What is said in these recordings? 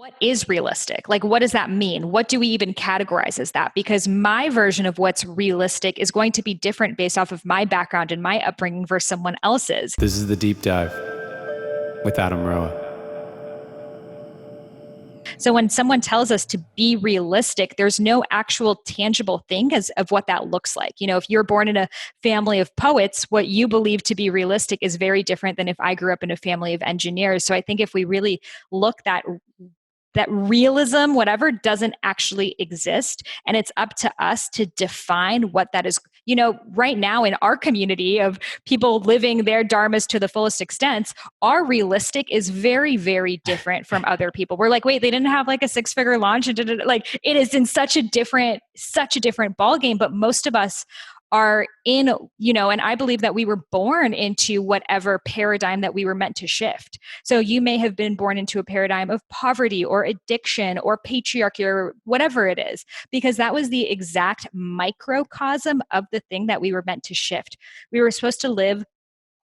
what is realistic? Like, what does that mean? What do we even categorize as that? Because my version of what's realistic is going to be different based off of my background and my upbringing versus someone else's. This is The Deep Dive with Adam Roa. So when someone tells us to be realistic, there's no actual tangible thing of what that looks like. You know, if you're born in a family of poets, what you believe to be realistic is very different than if I grew up in a family of engineers. So I think if we really look that realism, whatever, doesn't actually exist. And it's up to us to define what that is. You know, right now in our community of people living their dharmas to the fullest extent, our realistic is very, very different from other people. We're like, wait, they didn't have like a 6-figure launch. Like it is in such a different ballgame. But most of us are in, you know, and I believe that we were born into whatever paradigm that we were meant to shift. So you may have been born into a paradigm of poverty or addiction or patriarchy or whatever it is, because that was the exact microcosm of the thing that we were meant to shift. We were supposed to live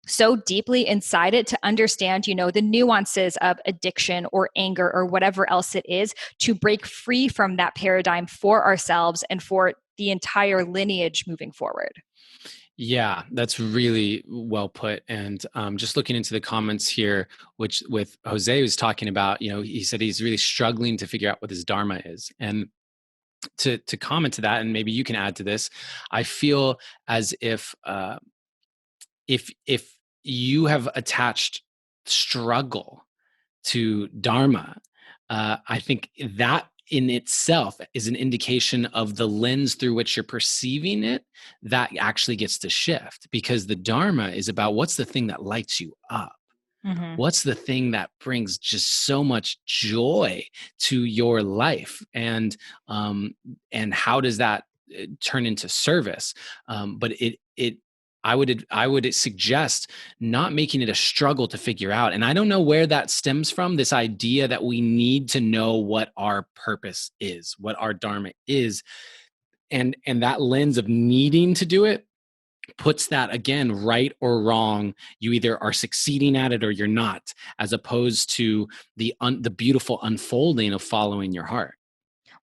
so deeply inside it to understand, you know, the nuances of addiction or anger or whatever else it is, to break free from that paradigm for ourselves and for the entire lineage moving forward. Yeah, that's really well put. And just looking into the comments here, which with Jose was talking about, you know, he said he's really struggling to figure out what his dharma is. And to comment to that, and maybe you can add to this, I feel as if you have attached struggle to dharma, I think that in itself is an indication of the lens through which you're perceiving it that actually gets to shift, because the dharma is about what's the thing that lights you up. Mm-hmm. What's the thing that brings just so much joy to your life, and how does that turn into service? But I would suggest not making it a struggle to figure out. And I don't know where that stems from, this idea that we need to know what our purpose is, what our dharma is. And that lens of needing to do it puts that, again, right or wrong. You either are succeeding at it or you're not, as opposed to the beautiful unfolding of following your heart.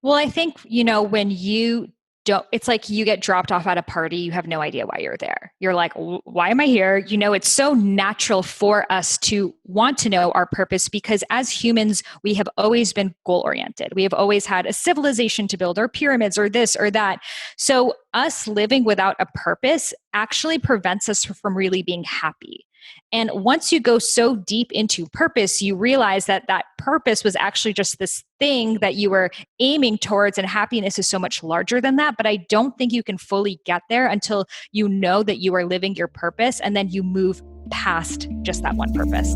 Well, I think, you know, when you don't, it's like you get dropped off at a party, you have no idea why you're there. You're like, why am I here? You know, it's so natural for us to want to know our purpose, because as humans, we have always been goal oriented. We have always had a civilization to build, or pyramids, or this or that. So us living without a purpose actually prevents us from really being happy. And once you go so deep into purpose, you realize that that purpose was actually just this thing that you were aiming towards, and happiness is so much larger than that. But I don't think you can fully get there until you know that you are living your purpose, and then you move past just that one purpose.